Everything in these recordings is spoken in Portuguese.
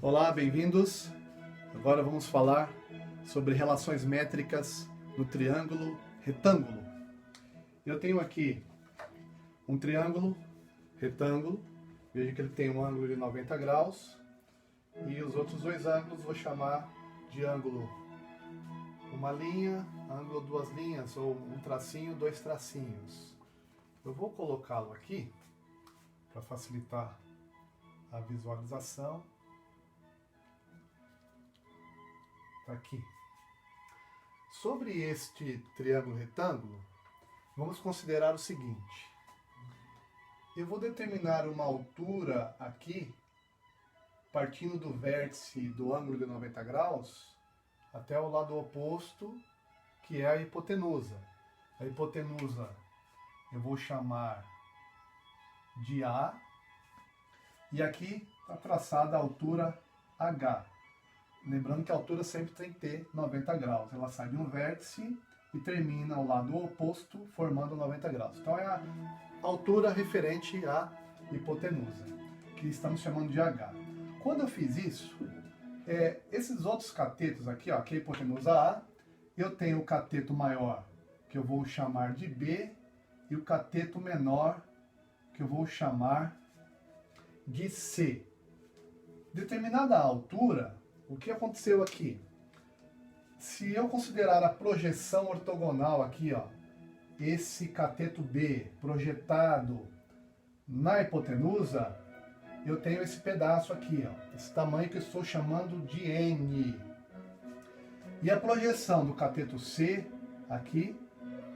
Olá, bem-vindos! Agora vamos falar sobre relações métricas no triângulo retângulo. Eu tenho aqui um triângulo retângulo, veja que ele tem um ângulo de 90 graus e os outros dois ângulos vou chamar de ângulo uma linha, ângulo duas linhas, ou um tracinho, dois tracinhos. Eu vou colocá-lo aqui para facilitar a visualização. Tá aqui. Sobre este triângulo retângulo, vamos considerar o seguinte. Eu vou determinar uma altura aqui, partindo do vértice do ângulo de 90 graus, até o lado oposto, que é a hipotenusa. A hipotenusa eu vou chamar de A, e aqui está traçada a altura H. Lembrando que a altura sempre tem que ter 90 graus. Ela sai de um vértice e termina ao lado oposto, formando 90 graus. Então é a altura referente à hipotenusa, que estamos chamando de H. Quando eu fiz isso, esses outros catetos aqui, ó, que é a hipotenusa A, eu tenho o cateto maior, que eu vou chamar de B, e o cateto menor, que eu vou chamar de C. Determinada a altura, o que aconteceu aqui? Se eu considerar a projeção ortogonal aqui, ó, esse cateto B projetado na hipotenusa, eu tenho esse pedaço aqui, ó, esse tamanho que eu estou chamando de N. E a projeção do cateto C aqui,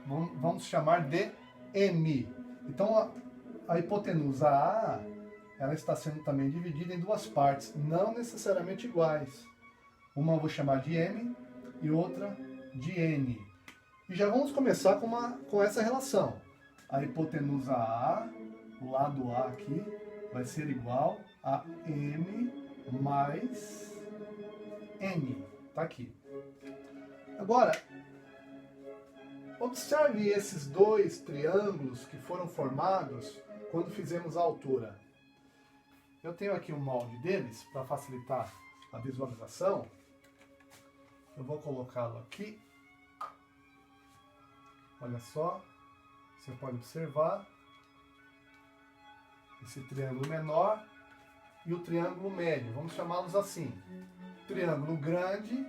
vamos chamar de M. Então a hipotenusa A, ela está sendo também dividida em duas partes, não necessariamente iguais. Uma eu vou chamar de M e outra de N. E já vamos começar com essa relação. A hipotenusa A, o lado A aqui, vai ser igual a M mais N. Está aqui. Agora, observe esses dois triângulos que foram formados quando fizemos a altura. Eu tenho aqui um molde deles para facilitar a visualização. Eu vou colocá-lo aqui. Olha só, você pode observar esse triângulo menor e o triângulo médio. Vamos chamá-los assim: triângulo grande,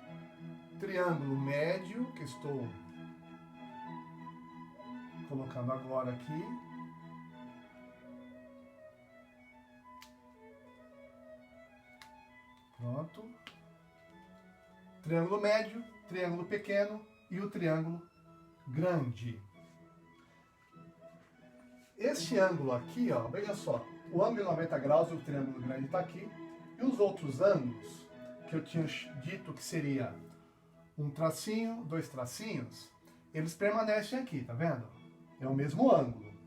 triângulo médio, que estou colocando agora aqui. Pronto. Triângulo médio, triângulo pequeno e o triângulo grande. Este ângulo aqui, ó, veja só, o ângulo de 90 graus, o triângulo grande está aqui, e os outros ângulos, que eu tinha dito que seria um tracinho, dois tracinhos, eles permanecem aqui, tá vendo? É o mesmo ângulo.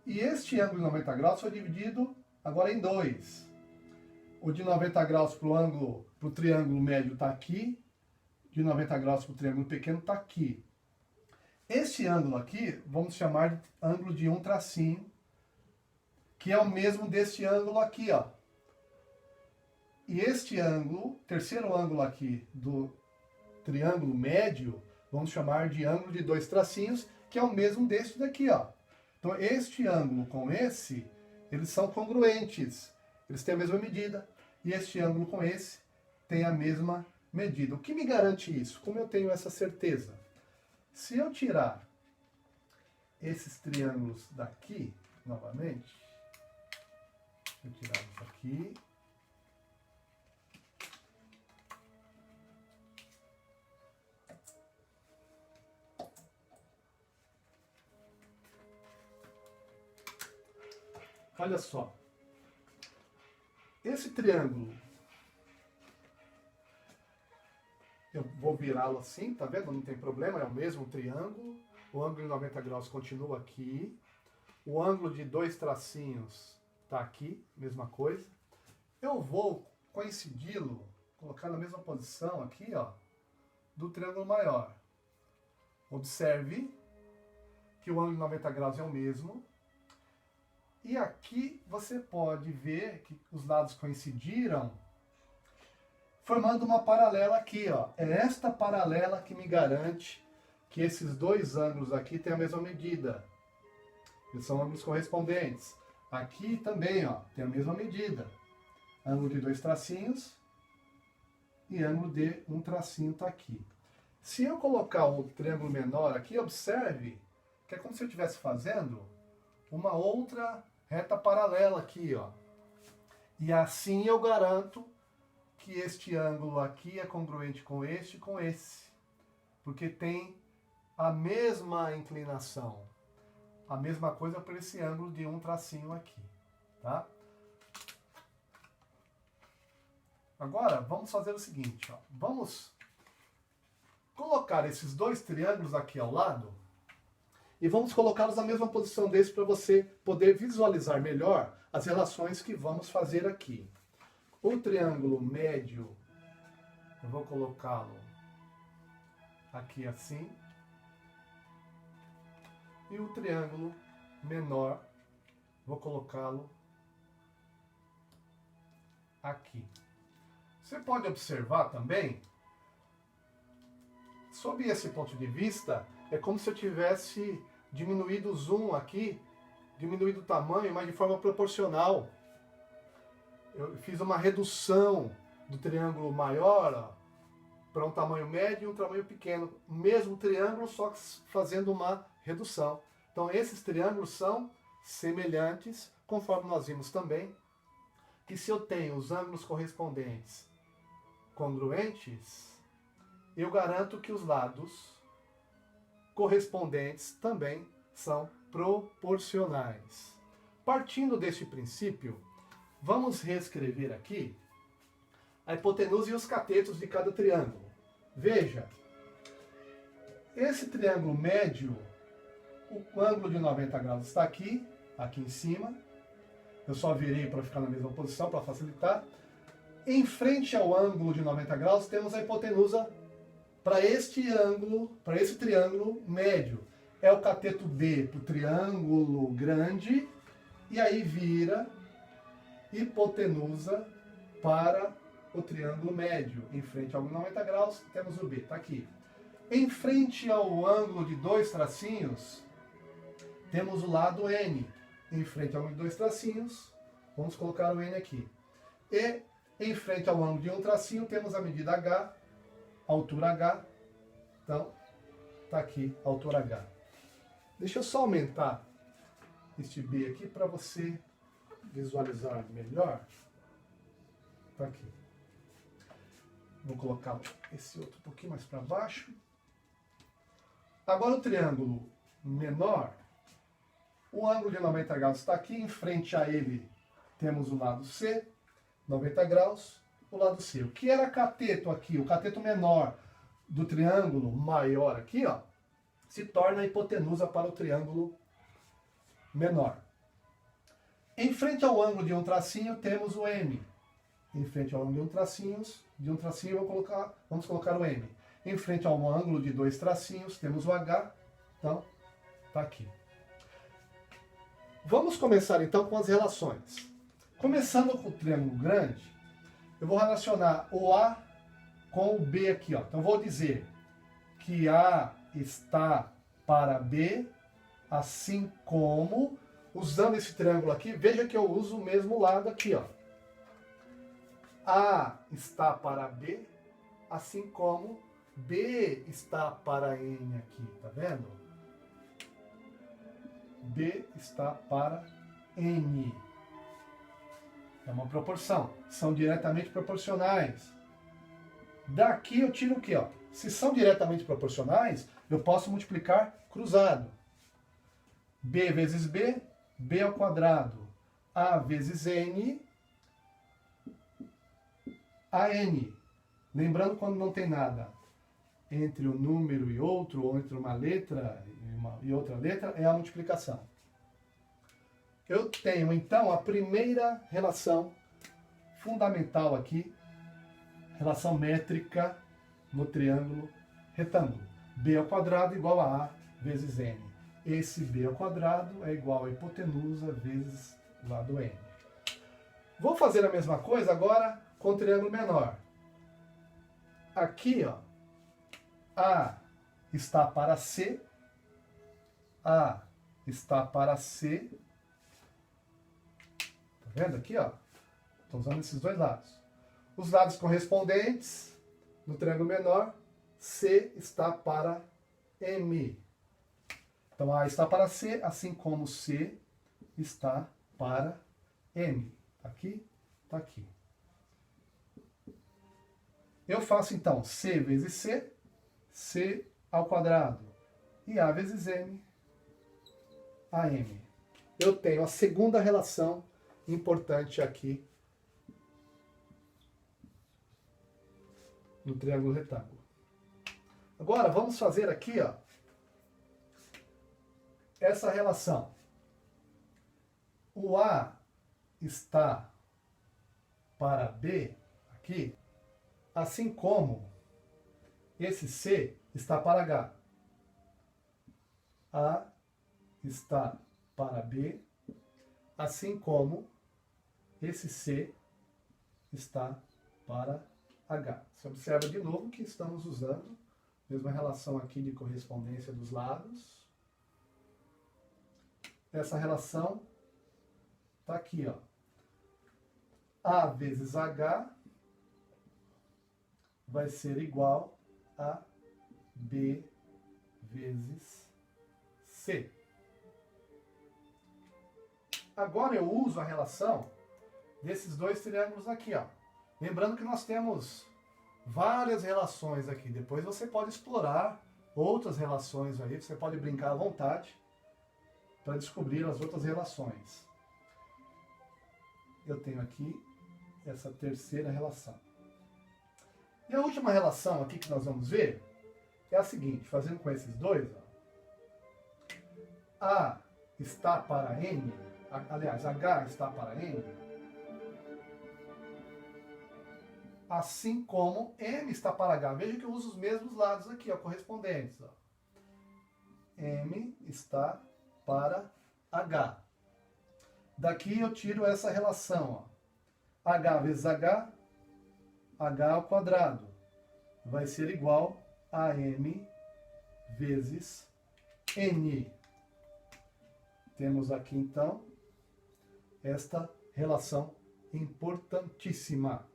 E este ângulo de 90 graus foi dividido agora em dois. O de 90 graus para o triângulo médio está aqui, de 90 graus para o triângulo pequeno está aqui. Este ângulo aqui, vamos chamar de ângulo de um tracinho, que é o mesmo deste ângulo aqui, ó. E este ângulo, terceiro ângulo aqui do triângulo médio, vamos chamar de ângulo de dois tracinhos, que é o mesmo deste daqui, ó. Então este ângulo com esse, eles são congruentes. Eles têm a mesma medida, e este ângulo com esse tem a mesma medida. O que me garante isso? Como eu tenho essa certeza? Se eu tirar esses triângulos daqui, novamente, vou tirar isso aqui. Olha só. Esse triângulo, eu vou virá-lo assim, tá vendo? Não tem problema, é o mesmo triângulo. O ângulo de 90 graus continua aqui. O ângulo de dois tracinhos está aqui, mesma coisa. Eu vou coincidi-lo, colocar na mesma posição aqui, ó, do triângulo maior. Observe que o ângulo de 90 graus é o mesmo. E aqui você pode ver que os lados coincidiram formando uma paralela aqui, ó. É esta paralela que me garante que esses dois ângulos aqui têm a mesma medida. Eles são ângulos correspondentes. Aqui também, ó, tem a mesma medida. Ângulo de dois tracinhos e ângulo de um tracinho está aqui. Se eu colocar o triângulo menor aqui, observe que é como se eu estivesse fazendo uma outra reta paralela aqui, ó. E assim eu garanto que este ângulo aqui é congruente com este e com esse. Porque tem a mesma inclinação. A mesma coisa por esse ângulo de um tracinho aqui, tá? Agora, vamos fazer o seguinte, ó. Vamos colocar esses dois triângulos aqui ao lado e vamos colocá-los na mesma posição desse para você poder visualizar melhor as relações que vamos fazer aqui. O triângulo médio, eu vou colocá-lo aqui assim. E o triângulo menor, vou colocá-lo aqui. Você pode observar também, sob esse ponto de vista, é como se eu tivesse diminuído o zoom aqui, diminuído o tamanho, mas de forma proporcional. Eu fiz uma redução do triângulo maior para um tamanho médio e um tamanho pequeno. Mesmo triângulo, só fazendo uma redução. Então esses triângulos são semelhantes, conforme nós vimos também, que se eu tenho os ângulos correspondentes congruentes, eu garanto que os lados correspondentes também são proporcionais. Partindo deste princípio, vamos reescrever aqui a hipotenusa e os catetos de cada triângulo. Veja, esse triângulo médio, o ângulo de 90 graus está aqui, aqui em cima. Eu só virei para ficar na mesma posição, para facilitar. Em frente ao ângulo de 90 graus, temos a hipotenusa para este ângulo, para esse triângulo médio. É o cateto D para o triângulo grande, e aí vira hipotenusa para o triângulo médio. Em frente ao ângulo de 90 graus, temos o B, está aqui. Em frente ao ângulo de dois tracinhos, temos o lado N. Em frente ao ângulo de dois tracinhos, vamos colocar o N aqui. E em frente ao ângulo de um tracinho, temos a medida H, altura H. Então, está aqui a altura H. Deixa eu só aumentar este B aqui para você visualizar melhor. Está aqui. Vou colocar esse outro um pouquinho mais para baixo. Agora o triângulo menor, o ângulo de 90 graus está aqui, em frente a ele temos o lado C, 90 graus, o lado C. O que era cateto aqui, o cateto menor do triângulo maior aqui, ó, se torna a hipotenusa para o triângulo menor. Em frente ao ângulo de um tracinho temos o M. Em frente ao ângulo de um tracinho vamos colocar o M. Em frente ao ângulo de dois tracinhos temos o H. Então, está aqui. Vamos começar então com as relações. Começando com o triângulo grande, eu vou relacionar o A com o B aqui, ó. Então vou dizer que A está para B, assim como, usando esse triângulo aqui, veja que eu uso o mesmo lado aqui, ó. A está para B, assim como B está para N aqui, tá vendo? B está para N. É uma proporção. São diretamente proporcionais. Daqui eu tiro o quê? Ó? Se são diretamente proporcionais, eu posso multiplicar cruzado. B vezes B, B ao quadrado. A vezes N, AN. Lembrando, quando não tem nada entre um número e outro, ou entre uma letra e outra letra, é a multiplicação. Eu tenho, então, a primeira relação fundamental aqui, relação métrica no triângulo retângulo. B ao quadrado igual a A vezes N. Esse B ao quadrado é igual a hipotenusa vezes o lado N. Vou fazer a mesma coisa agora com o triângulo menor. aqui, ó, A está para C, A está para C. Tá vendo aqui, ó? Estou usando esses dois lados. Os lados correspondentes, no triângulo menor, C está para M. Então, A está para C, assim como C está para M. Tá aqui, tá aqui. Eu faço, então, C vezes C, C ao quadrado, e A vezes M, AM. Eu tenho a segunda relação importante aqui no triângulo retângulo. Agora, vamos fazer aqui, ó, essa relação. O A está para B, aqui, assim como esse C está para H. A está para B, assim como esse C está para H. Você observa de novo que estamos usando a mesma relação aqui de correspondência dos lados. Essa relação está aqui, ó. A vezes H vai ser igual a B vezes C. Agora eu uso a relação desses dois triângulos aqui, ó. Lembrando que nós temos várias relações aqui. Depois você pode explorar outras relações aí, você pode brincar à vontade para descobrir as outras relações. Eu tenho aqui essa terceira relação. E a última relação aqui que nós vamos ver é a seguinte, fazendo com esses dois, ó. A está para N, aliás, H está para N, assim como M está para H. Veja que eu uso os mesmos lados aqui, ó, correspondentes. Ó. M está para H. Daqui eu tiro essa relação, ó. H vezes H, H ao quadrado, vai ser igual a M vezes N. Temos aqui, então, esta relação importantíssima.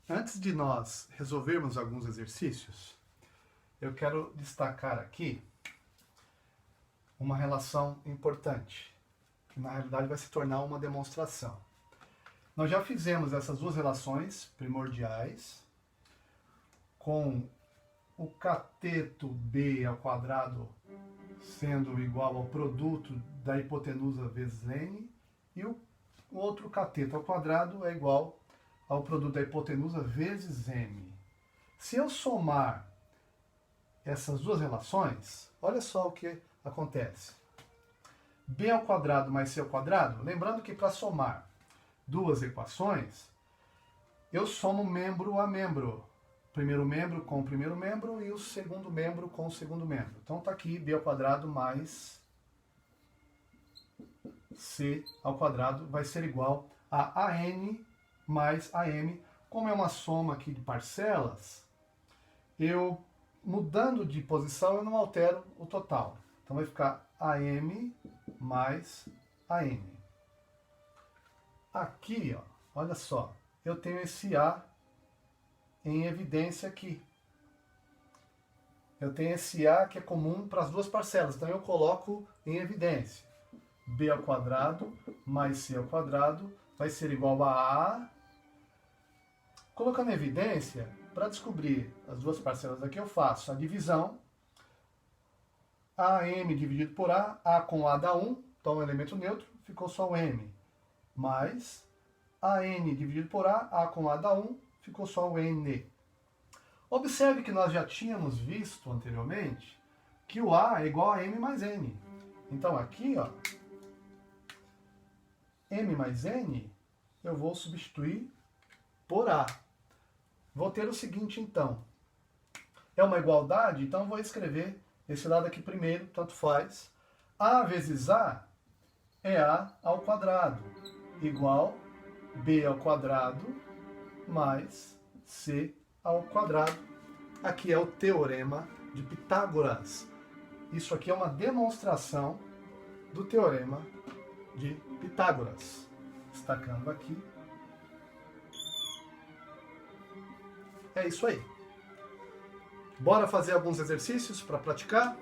Antes de nós resolvermos alguns exercícios, eu quero destacar aqui uma relação importante, que na realidade vai se tornar uma demonstração. Nós já fizemos essas duas relações primordiais com o cateto B ao quadrado sendo igual ao produto da hipotenusa vezes N, e o outro cateto ao quadrado é igual ao produto da hipotenusa vezes M. Se eu somar essas duas relações, olha só o que acontece. B ao quadrado mais C ao quadrado, lembrando que para somar duas equações, eu somo membro a membro. Primeiro membro com o primeiro membro e o segundo membro com o segundo membro. Então está aqui B ao quadrado mais C ao quadrado vai ser igual a AN mais AM. Como é uma soma aqui de parcelas, eu mudando de posição eu não altero o total. Então vai ficar AM mais AM. Aqui, ó, olha só, eu tenho esse A em evidência aqui. Eu tenho esse A que é comum para as duas parcelas, então eu coloco em evidência. B ao quadrado mais C ao quadrado vai ser igual a A. Colocando em evidência, para descobrir as duas parcelas aqui, eu faço a divisão. AM dividido por A com A dá 1, então o elemento neutro, ficou só o M. Mais AN dividido por A com A dá 1, ficou só o N. Observe que nós já tínhamos visto anteriormente que o A é igual a M mais N. Então aqui, ó, M mais N, eu vou substituir por A. Vou ter o seguinte, então. É uma igualdade, então eu vou escrever esse lado aqui primeiro, tanto faz. A vezes A é A ao quadrado, igual B ao quadrado mais C ao quadrado. Aqui é o Teorema de Pitágoras. Isso aqui é uma demonstração do Teorema de Pitágoras. Destacando aqui. É isso aí. Bora fazer alguns exercícios para praticar?